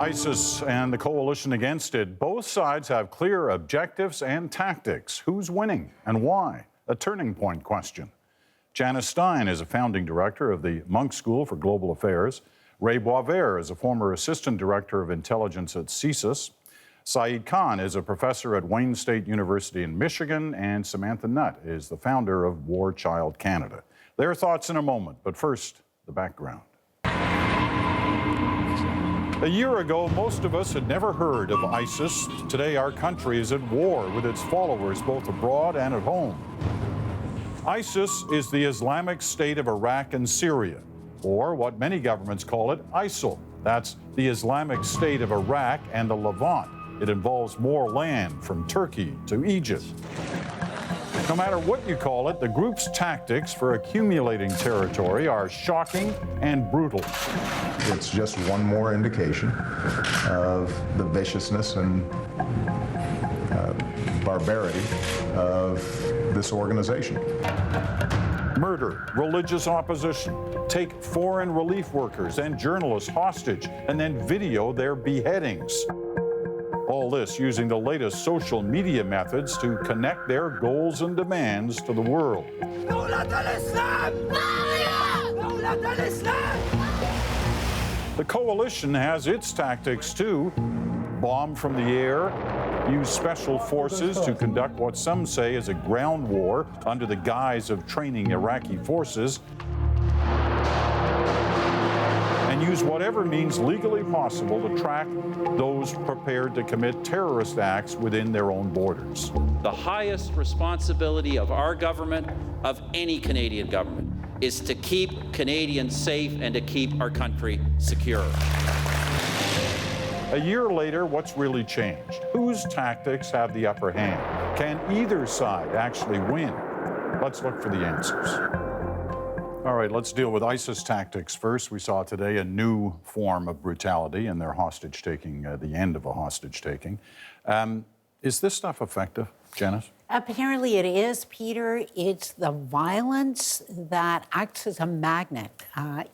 ISIS and the coalition against it. Both sides have clear objectives and tactics. Who's winning and why? A turning point question. Janice Stein is a founding director of the Munk School for Global Affairs. Ray Boisvert is a former assistant director of intelligence at CSIS. Saeed Khan is a professor at Wayne State University in Michigan. And Samantha Nutt is the founder of War Child Canada. Their thoughts in a moment, but first, the background. A year ago, most of us had never heard of ISIS. Today, our country is at war with its followers, both abroad and at home. ISIS is the Islamic State of Iraq and Syria, or what many governments call it, ISIL. That's the Islamic State of Iraq and the Levant. It involves more land, from Turkey to Egypt. No matter what you call it, the group's tactics for accumulating territory are shocking and brutal. It's just one more indication of the viciousness and barbarity of this organization. Murder, religious opposition, take foreign relief workers and journalists hostage, and then video their beheadings. All this using the latest social media methods to connect their goals and demands to the world. The coalition has its tactics too. Bomb from the air, use special forces to conduct what some say is a ground war under the guise of training Iraqi forces, and use whatever means legally possible to track those prepared to commit terrorist acts within their own borders. The highest responsibility of our government, of any Canadian government, is to keep Canadians safe and to keep our country secure. A year later, what's really changed? Whose tactics have the upper hand? Can either side actually win? Let's look for the answers. All right, let's deal with ISIS tactics first. We saw today a new form of brutality in their hostage-taking, the end of a hostage-taking. Is this stuff effective, Janice? Apparently it is, Peter. It's the violence that acts as a magnet.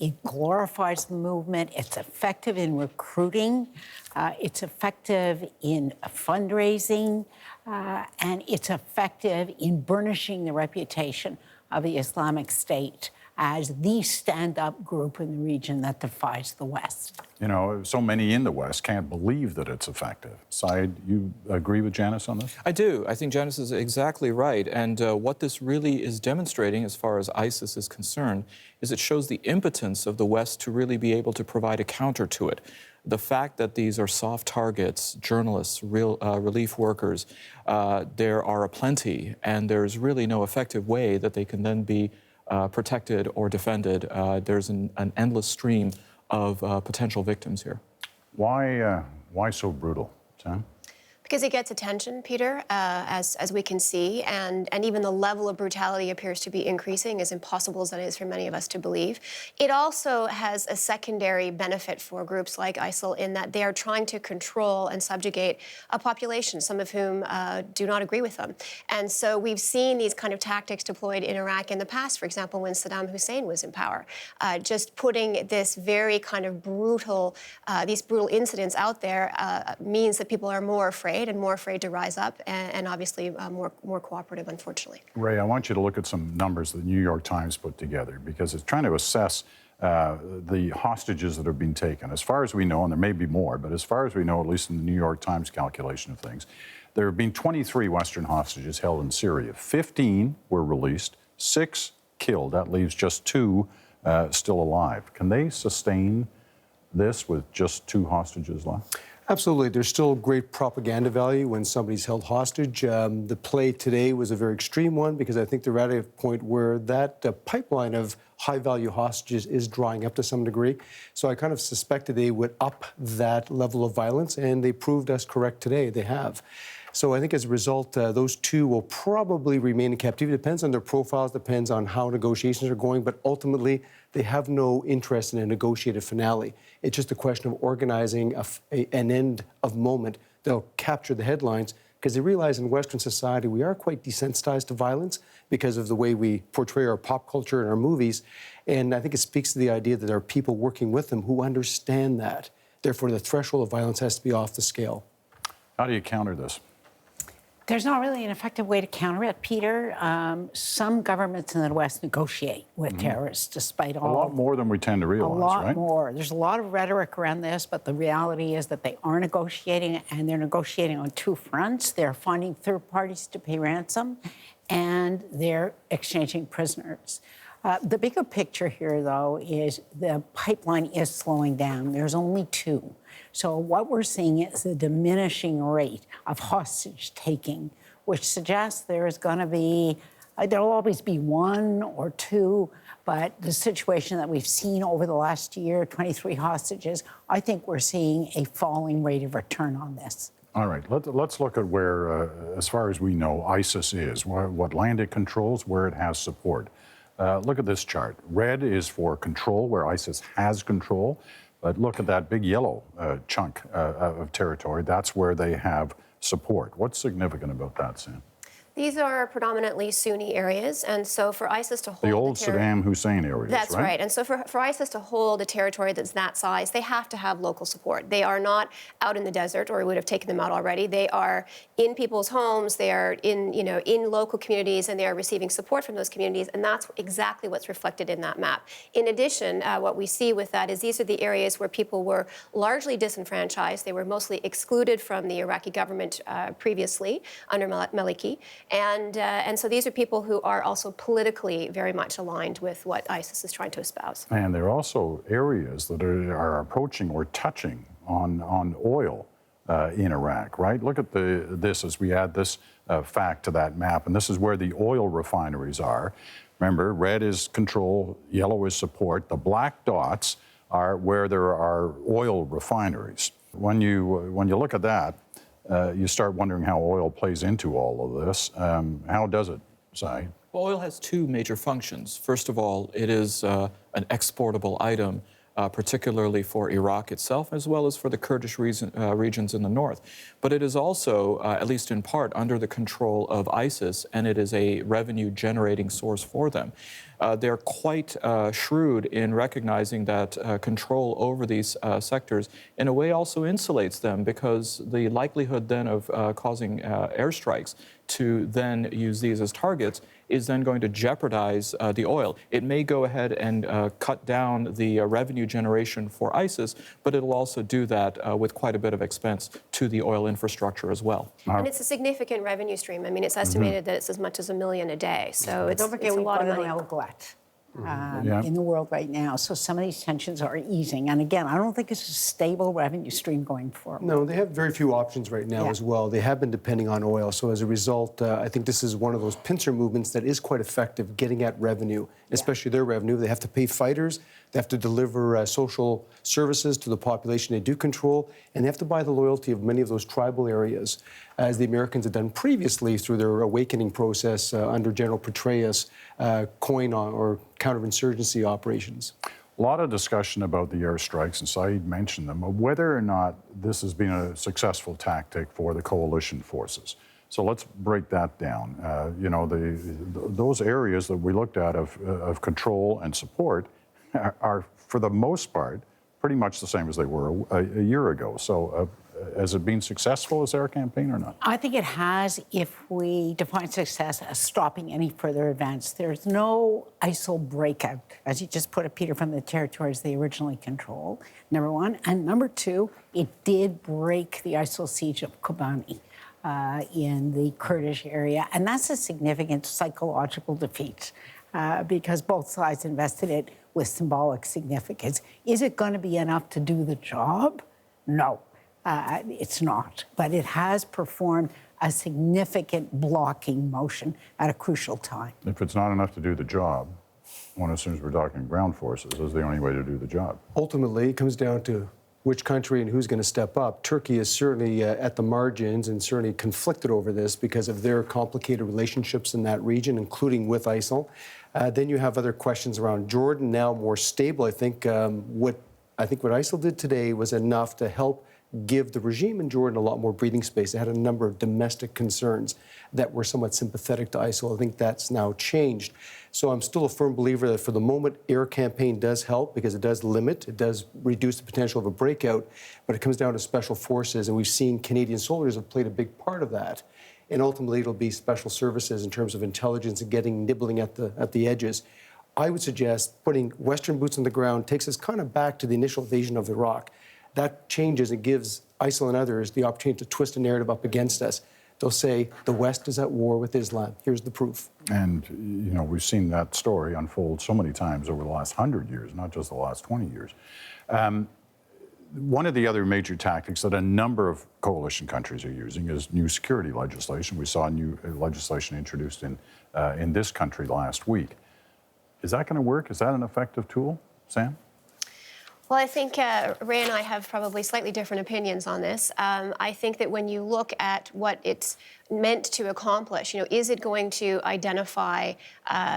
It glorifies the movement. It's effective in recruiting. It's effective in fundraising. And it's effective in burnishing the reputation of the Islamic State as the stand-up group in the region that defies the West. You know, so many in the West can't believe that it's effective. Saeed, you agree with Janice on this? I do. I think Janice is exactly right. And what this really is demonstrating, as far as ISIS is concerned, is it shows the impotence of the West to really be able to provide a counter to it. The fact that these are soft targets, journalists, relief workers, there are aplenty, and there's really no effective way that they can then be protected or defended. There's an endless stream of potential victims here. Why so brutal, Sam? Because it gets attention, Peter, as we can see, and even the level of brutality appears to be increasing, as impossible as that is for many of us to believe. It also has a secondary benefit for groups like ISIL in that they are trying to control and subjugate a population, some of whom do not agree with them. And so we've seen these kind of tactics deployed in Iraq in the past, for example, when Saddam Hussein was in power. Just putting this very kind of brutal, these brutal incidents out there means that people are more afraid and more afraid to rise up, and obviously more cooperative, unfortunately. Ray, I want you to look at some numbers the New York Times put together, because it's trying to assess the hostages that have been taken. As far as we know, and there may be more, but as far as we know, at least in the New York Times calculation of things, there have been 23 Western hostages held in Syria. 15 were released, 6 killed. That leaves just 2 still alive. Can they sustain this with just 2 hostages left? Absolutely. There's still great propaganda value when somebody's held hostage. The play today was a very extreme one, because I think they're at a point where that pipeline of high-value hostages is drying up to some degree. So I kind of suspected they would up that level of violence, and they proved us correct today. They have. So I think as a result, those 2 will probably remain in captivity. Depends on their profiles, depends on how negotiations are going, but ultimately they have no interest in a negotiated finale. It's just a question of organizing an end of moment that'll capture the headlines, because they realize in Western society we are quite desensitized to violence because of the way we portray our pop culture and our movies. And I think it speaks to the idea that there are people working with them who understand that. Therefore, the threshold of violence has to be off the scale. How do you counter this? There's not really an effective way to counter it, Peter. Some governments in the West negotiate with terrorists, despite all. A lot more than we tend to realize, A lot right? more. There's a lot of rhetoric around this, but the reality is that they are negotiating, and they're negotiating on two fronts. They're finding third parties to pay ransom, and they're exchanging prisoners. The bigger picture here, though, is the pipeline is slowing down. There's only two. So what we're seeing is a diminishing rate of hostage taking, which suggests there is going to be, there'll always be one or two, but the situation that we've seen over the last year, 23 hostages, I think we're seeing a falling rate of return on this. All right, let's look at where, as far as we know, ISIS is, what land it controls, where it has support. Look at this chart. Red is for control, where ISIS has control. But look at that big yellow chunk of territory. That's where they have support. What's significant about that, Sam? These are predominantly Sunni areas, and so for ISIS to hold the old Saddam Hussein areas, that's right. And so for ISIS to hold a territory that's that size, they have to have local support. They are not out in the desert, or we would have taken them out already. They are in people's homes. They are in local communities, and they are receiving support from those communities. And that's exactly what's reflected in that map. In addition, what we see with that is these are the areas where people were largely disenfranchised. They were mostly excluded from the Iraqi government previously under Maliki. And so these are people who are also politically very much aligned with what ISIS is trying to espouse. And there are also areas that are approaching or touching on oil in Iraq, right? Look at this as we add this fact to that map. And this is where the oil refineries are. Remember, red is control, yellow is support. The black dots are where there are oil refineries. When you look at that, you start wondering how oil plays into all of this. How does it, Saeed? Well, oil has two major functions. First of all, it is an exportable item, particularly for Iraq itself, as well as for the Kurdish regions in the north. But it is also, at least in part, under the control of ISIS, and it is a revenue-generating source for them. They're quite shrewd in recognizing that control over these sectors in a way also insulates them, because the likelihood then of causing airstrikes to then use these as targets is then going to jeopardize the oil. It may go ahead and cut down the revenue generation for ISIS, but it'll also do that with quite a bit of expense to the oil infrastructure as well. And it's a significant revenue stream. I mean, it's estimated that it's as much as $1 million a day. So it's a lot of money. In the world right now. So some of these tensions are easing. And again, I don't think it's a stable revenue stream going forward. No, they have very few options right now as well. They have been depending on oil. So as a result, I think this is one of those pincer movements that is quite effective getting at revenue, especially their revenue. They have to pay fighters. They have to deliver social services to the population they do control. And they have to buy the loyalty of many of those tribal areas, as the Americans had done previously through their awakening process under General Petraeus, or counterinsurgency operations. A lot of discussion about the airstrikes, and Saeed mentioned them, of whether or not this has been a successful tactic for the coalition forces. So let's break that down. Those areas that we looked at of control and support are, for the most part, pretty much the same as they were a year ago. So has it been successful as their campaign or not? I think it has, if we define success as stopping any further advance. There's no ISIL breakout, as you just put it, Peter, from the territories they originally controlled, number one. And number two, it did break the ISIL siege of Kobani in the Kurdish area. And that's a significant psychological defeat because both sides invested it with symbolic significance. Is it going to be enough to do the job? No. It's not, but it has performed a significant blocking motion at a crucial time. If it's not enough to do the job, one assumes we're talking ground forces is the only way to do the job. Ultimately, it comes down to which country and who's going to step up. Turkey is certainly at the margins and certainly conflicted over this because of their complicated relationships in that region, including with ISIL. Then you have other questions around Jordan, now more stable. I think what ISIL did today was enough to help give the regime in Jordan a lot more breathing space. It had a number of domestic concerns that were somewhat sympathetic to ISIL. I think that's now changed. So I'm still a firm believer that for the moment, air campaign does help because it does limit, it does reduce the potential of a breakout, but it comes down to special forces, and we've seen Canadian soldiers have played a big part of that. And ultimately, it'll be special services in terms of intelligence and nibbling at the edges. I would suggest putting Western boots on the ground takes us kind of back to the initial invasion of Iraq. That changes and gives ISIL and others the opportunity to twist a narrative up against us. They'll say, the West is at war with Islam. Here's the proof. And, you know, we've seen that story unfold so many times over the last 100 years, not just the last 20 years. One of the other major tactics that a number of coalition countries are using is new security legislation. We saw new legislation introduced in this country last week. Is that going to work? Is that an effective tool, Sam? Well, I think Ray and I have probably slightly different opinions on this. I think that when you look at what it's meant to accomplish, you know, is it going to identify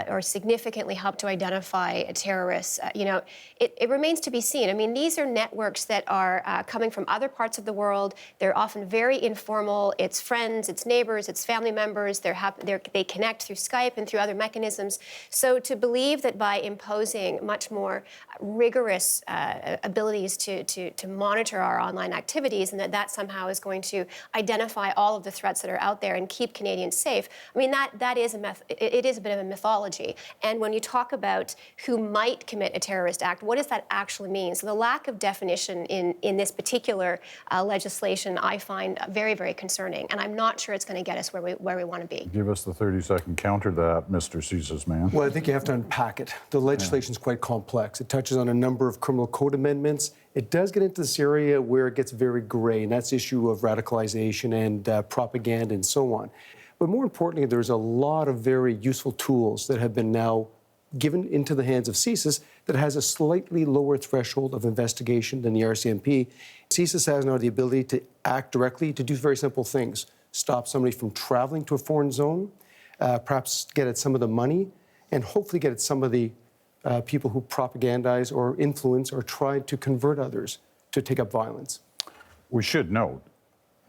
or significantly help to identify terrorists? You know, it remains to be seen. I mean, these are networks that are coming from other parts of the world. They're often very informal. It's friends, it's neighbors, it's family members. They connect through Skype and through other mechanisms. So to believe that by imposing much more rigorous abilities to monitor our online activities and that somehow is going to identify all of the threats that are out there and keep Canadians safe, I mean, that is it is a bit of a mythology. And when you talk about who might commit a terrorist act, what does that actually mean? So the lack of definition in this particular legislation I find very, very concerning, and I'm not sure it's going to get us where we want to be. Give us the 30-second counter to that, Mr. CSIS man. Well, I think you have to unpack it. The legislation is quite complex. It touches on a number of criminal code amendments. It does get into this area where it gets very gray, and that's the issue of radicalization and propaganda and so on. But more importantly, there's a lot of very useful tools that have been now given into the hands of CSIS that has a slightly lower threshold of investigation than the RCMP. CSIS has now the ability to act directly to do very simple things. Stop somebody from traveling to a foreign zone, perhaps get at some of the money, and hopefully get at some of the people who propagandize or influence or try to convert others to take up violence. We should note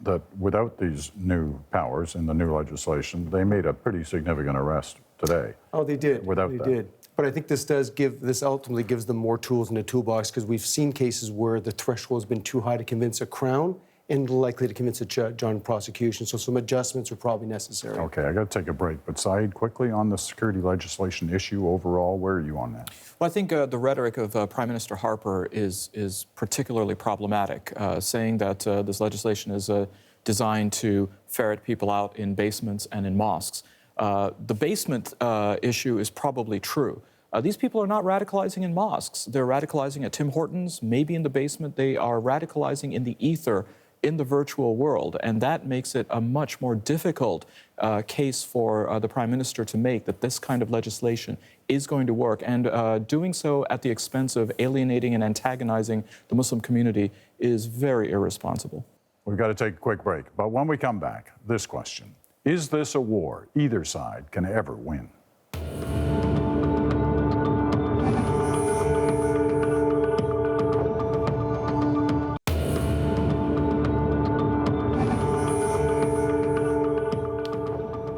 that without these new powers in the new legislation, they made a pretty significant arrest today. Oh, they did. Without they that. did. But I think this ultimately gives them more tools in the toolbox because we've seen cases where the threshold has been too high to convince a Crown and likely to convince a judge on prosecution. So some adjustments are probably necessary. Okay, I got to take a break. But Saeed, quickly on the security legislation issue overall, where are you on that? Well, I think the rhetoric of Prime Minister Harper is particularly problematic, saying that this legislation is designed to ferret people out in basements and in mosques. The basement issue is probably true. These people are not radicalizing in mosques. They're radicalizing at Tim Hortons, maybe in the basement. They are radicalizing in the ether in the virtual world, and that makes it a much more difficult case for the Prime Minister to make that this kind of legislation is going to work, and doing so at the expense of alienating and antagonizing the Muslim community is very irresponsible. We've got to take a quick break, but when we come back, this question: is this a war either side can ever win?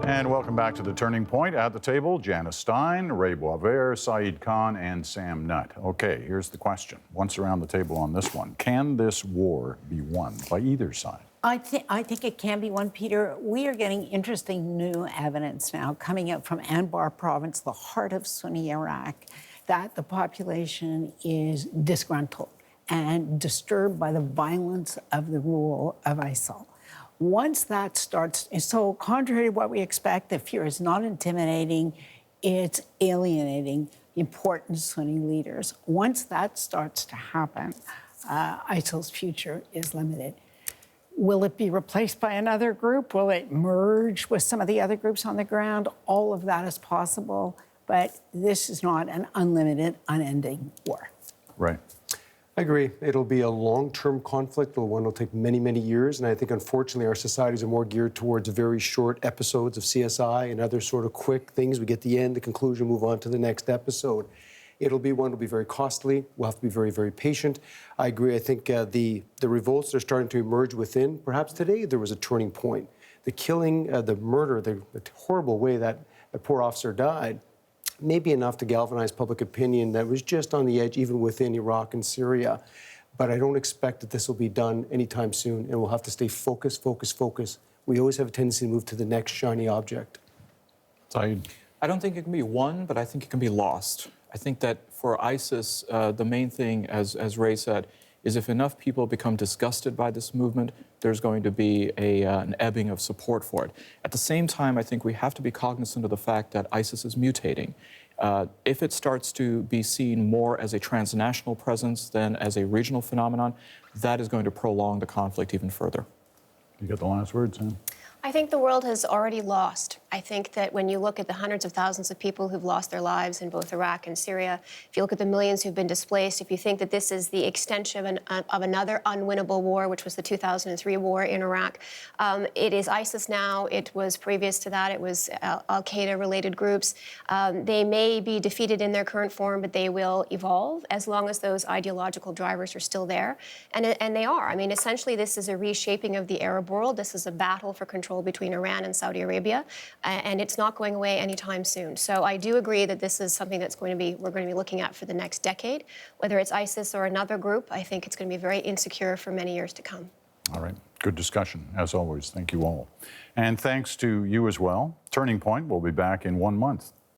And welcome back to The Turning Point. At the table, Janice Stein, Ray Boisvert, Saeed Khan, and Sam Nutt. Okay, here's the question. Once around the table on this one, can this war be won by either side? I think it can be one, Peter. We are getting interesting new evidence now coming out from Anbar province, the heart of Sunni Iraq, that the population is disgruntled and disturbed by the violence of the rule of ISIL. Once that starts, so contrary to what we expect, the fear is not intimidating, it's alienating important Sunni leaders. Once that starts to happen, ISIL's future is limited. Will it be replaced by another group? Will it merge with some of the other groups on the ground? All of that is possible, but this is not an unlimited, unending war. Right. I agree. It'll be a long-term conflict, but one will take many, many years. And I think, unfortunately, our societies are more geared towards very short episodes of CSI and other sort of quick things. We get the end, the conclusion, move on to the next episode. It'll be one, it'll be very costly. We'll have to be very, very patient. I agree. I think the revolts that are starting to emerge within, perhaps today there was a turning point. The killing, the murder, the horrible way that the poor officer died, may be enough to galvanize public opinion that was just on the edge, even within Iraq and Syria. But I don't expect that this will be done anytime soon, and we'll have to stay focused, focused, focused. We always have a tendency to move to the next shiny object. Saeed. I don't think it can be won, but I think it can be lost. I think that for ISIS, the main thing, as Ray said, is if enough people become disgusted by this movement, there's going to be an ebbing of support for it. At the same time, I think we have to be cognizant of the fact that ISIS is mutating. If it starts to be seen more as a transnational presence than as a regional phenomenon, that is going to prolong the conflict even further. You got the last word, Sam. I think the world has already lost. I think that when you look at the hundreds of thousands of people who've lost their lives in both Iraq and Syria, if you look at the millions who've been displaced, if you think that this is the extension of another unwinnable war, which was the 2003 war in Iraq, it is ISIS now. It was previous to that. It was Al-Qaeda-related groups. They may be defeated in their current form, but they will evolve as long as those ideological drivers are still there. And they are. I mean, essentially, this is a reshaping of the Arab world. This is a battle for control between Iran and Saudi Arabia, and it's not going away anytime soon. So I do agree that this is something that's we're going to be looking at for the next decade. Whether it's ISIS or another group, I think it's going to be very insecure for many years to come. All right. Good discussion, as always. Thank you all. And thanks to you as well. Turning Point will be back in 1 month.